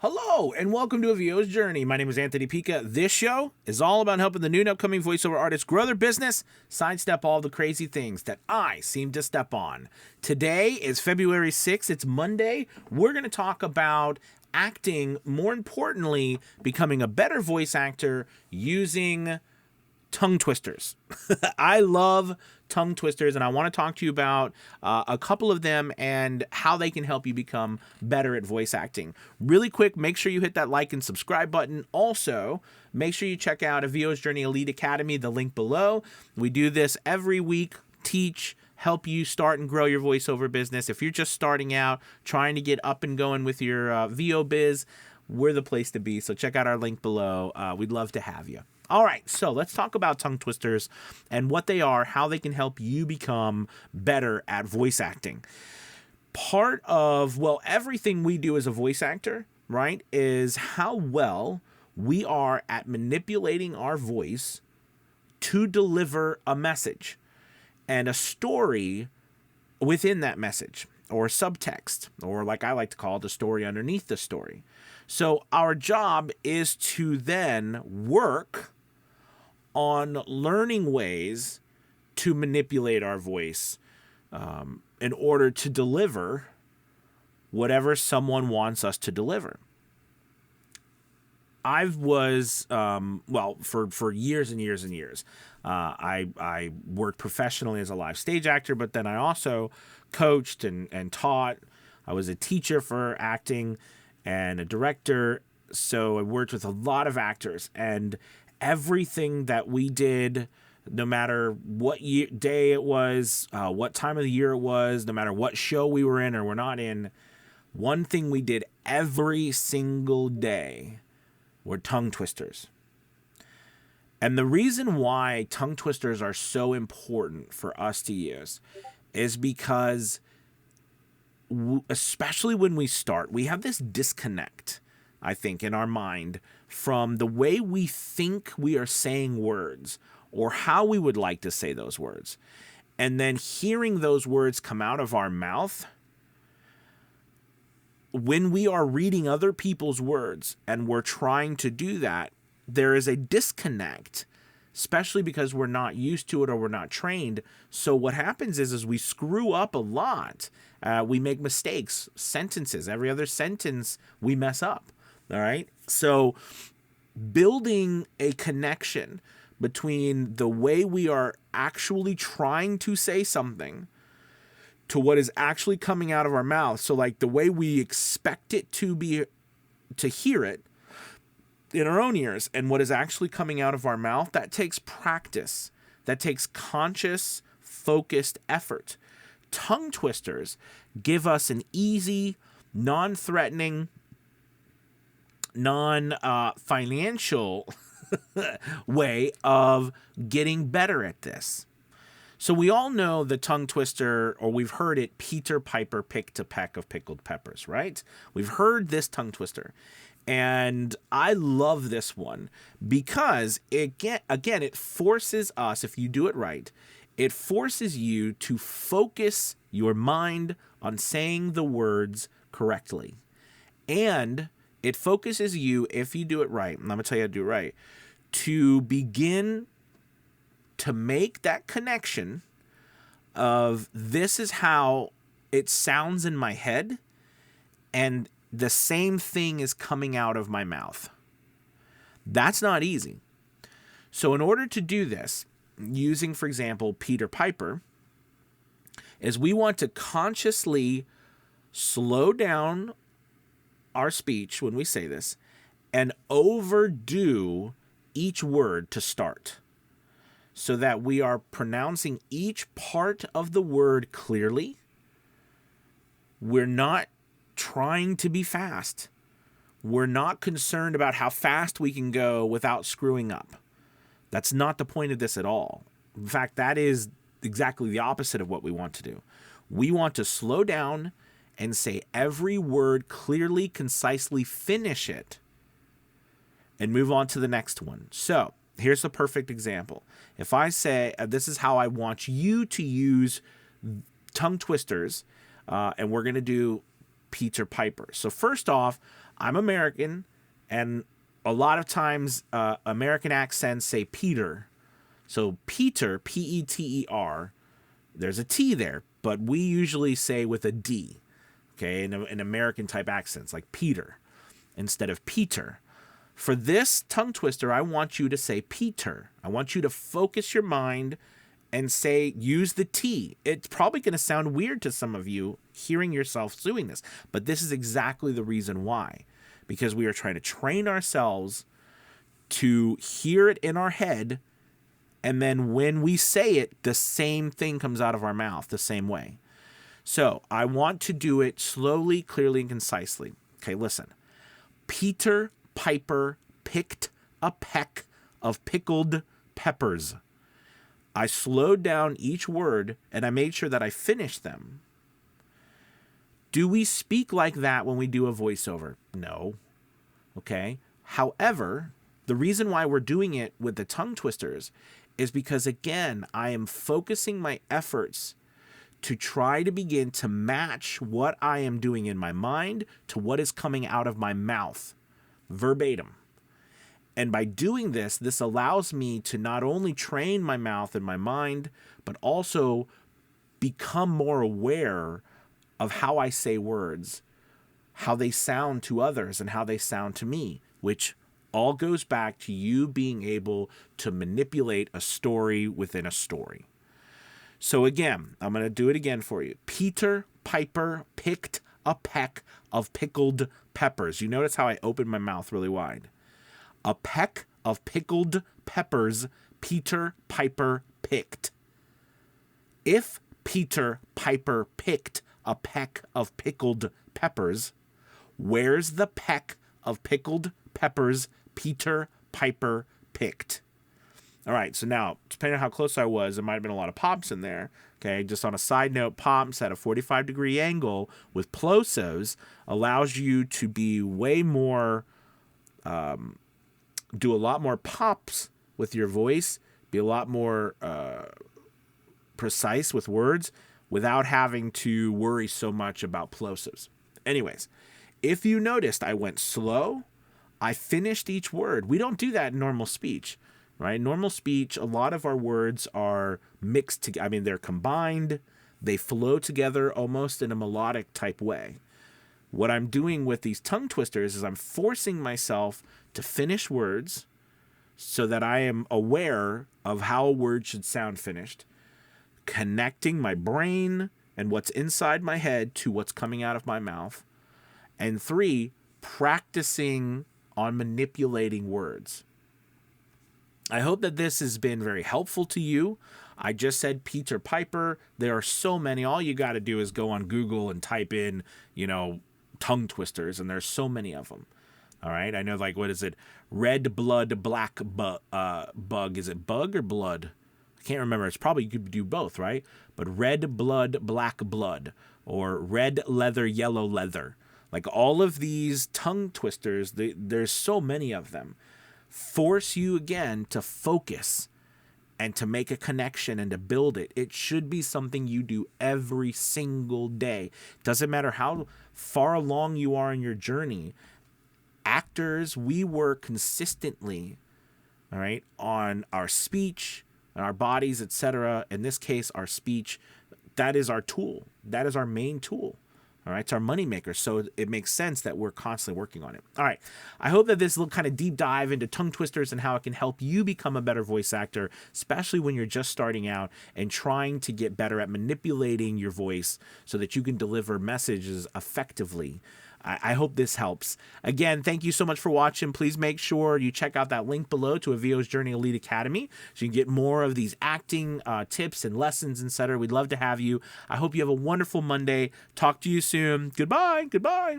Hello, and welcome to A VO's Journey. My name is Anthony Pica. This show is all about helping the new and upcoming voiceover artists grow their business, sidestep all the crazy things that I seem to step on. Today is February 6th. It's Monday. We're going to talk about acting, more importantly, becoming a better voice actor using tongue twisters. I love tongue twisters, and I want to talk to you about a couple of them and how they can help you become better at voice acting. Really quick, make sure you hit that like and subscribe button. Also, make sure you check out A VO's Journey Elite Academy, the link below. We do this every week, teach, help you start and grow your voiceover business. If you're just starting out, trying to get up and going with your VO biz, we're the place to be. So check out our link below. We'd love to have you. All right, so let's talk about tongue twisters and what they are, how they can help you become better at voice acting. Part of, everything we do as a voice actor, right, is how well we are at manipulating our voice to deliver a message and a story within that message, or subtext, or like I like to call it, the story underneath the story. So our job is to then work on learning ways to manipulate our voice in order to deliver whatever someone wants us to deliver. I was, for years and years and years, I worked professionally as a live stage actor, but then I also coached and taught. I was a teacher for acting and a director, so I worked with a lot of actors, and everything that we did, no matter what day it was, what time of the year it was, no matter what show we were in or we're not in, one thing we did every single day were tongue twisters. And the reason why tongue twisters are so important for us to use is because, especially when we start, we have this disconnect, I think, in our mind from the way we think we are saying words or how we would like to say those words. And then hearing those words come out of our mouth, when we are reading other people's words and we're trying to do that, there is a disconnect, especially because we're not used to it or we're not trained. So what happens is we screw up a lot. We make mistakes, sentences. Every other sentence we mess up. All right. So building a connection between the way we are actually trying to say something to what is actually coming out of our mouth. So like the way we expect it to be, to hear it in our own ears, and what is actually coming out of our mouth, that takes practice. That takes conscious, focused effort. Tongue twisters give us an easy, non-threatening, non-financial way of getting better at this. So we all know the tongue twister, or we've heard it, Peter Piper picked a peck of pickled peppers, right? We've heard this tongue twister. And I love this one because, again, it forces us, if you do it right, it forces you to focus your mind on saying the words correctly. And it focuses you, if you do it right, and I'm going to tell you how to do it right, to begin to make that connection of this is how it sounds in my head, and the same thing is coming out of my mouth. That's not easy. So in order to do this, using, for example, Peter Piper, is we want to consciously slow down our speech when we say this and overdo each word to start, so that we are pronouncing each part of the word clearly. We're not trying to be fast. We're not concerned about how fast we can go without screwing up. That's not the point of this at all. In fact, that is exactly the opposite of what we want to do. We want to slow down and say every word clearly, concisely, finish it, and move on to the next one. So here's a perfect example. If I say, this is how I want you to use tongue twisters, and we're going to do Peter Piper. So first off, I'm American, and a lot of times American accents say Peter. So Peter, P-E-T-E-R, there's a T there, but we usually say with a D, okay, in American type accents, like Peter instead of Peter. For this tongue twister, I want you to say Peter. I want you to focus your mind and use the T. It's probably going to sound weird to some of you hearing yourself doing this, but this is exactly the reason why. Because we are trying to train ourselves to hear it in our head, and then when we say it, the same thing comes out of our mouth the same way. So I want to do it slowly, clearly, and concisely. Okay, listen. Peter Piper picked a peck of pickled peppers. I slowed down each word, and I made sure that I finished them. Do we speak like that when we do a voiceover? No. Okay. However, the reason why we're doing it with the tongue twisters is because, again, I am focusing my efforts to try to begin to match what I am doing in my mind to what is coming out of my mouth, verbatim. And by doing this, this allows me to not only train my mouth and my mind, but also become more aware of how I say words, how they sound to others, and how they sound to me, which all goes back to you being able to manipulate a story within a story. So again, I'm going to do it again for you. Peter Piper picked a peck of pickled peppers. You notice how I opened my mouth really wide. A peck of pickled peppers Peter Piper picked. If Peter Piper picked a peck of pickled peppers, where's the peck of pickled peppers Peter Piper picked? All right, so now, depending on how close I was, there might have been a lot of pops in there. Okay, just on a side note, pops at a 45-degree angle with plosives allows you to be way more, do a lot more pops with your voice, be a lot more precise with words without having to worry so much about plosives. Anyways, if you noticed, I went slow. I finished each word. We don't do that in normal speech, right? Normal speech, a lot of our words are mixed together. I mean, they're combined. They flow together almost in a melodic type way. What I'm doing with these tongue twisters is I'm forcing myself to finish words so that I am aware of how a word should sound finished, connecting my brain and what's inside my head to what's coming out of my mouth. And 3, practicing on manipulating words. I hope that this has been very helpful to you. I just said Peter Piper. There are so many. All you got to do is go on Google and type in, tongue twisters, and there's so many of them. All right. I know, like, what is it? Red blood, black bug. Is it bug or blood? I can't remember. It's probably, you could do both, right? But red blood, black blood, or red leather, yellow leather. Like all of these tongue twisters, there's so many of them. Force you again to focus and to make a connection and to build it. It should be something you do every single day. Doesn't matter how far along you are in your journey. Actors, we work consistently, all right, on our speech, on our bodies, etc. In this case, our speech. That is our tool. That is our main tool. All right, it's our moneymaker, so it makes sense that we're constantly working on it. All right, I hope that this little kind of deep dive into tongue twisters and how it can help you become a better voice actor, especially when you're just starting out and trying to get better at manipulating your voice so that you can deliver messages effectively. I hope this helps. Again, thank you so much for watching. Please make sure you check out that link below to Avio's Journey Elite Academy so you can get more of these acting tips and lessons, etc. We'd love to have you. I hope you have a wonderful Monday. Talk to you soon. Goodbye. Goodbye.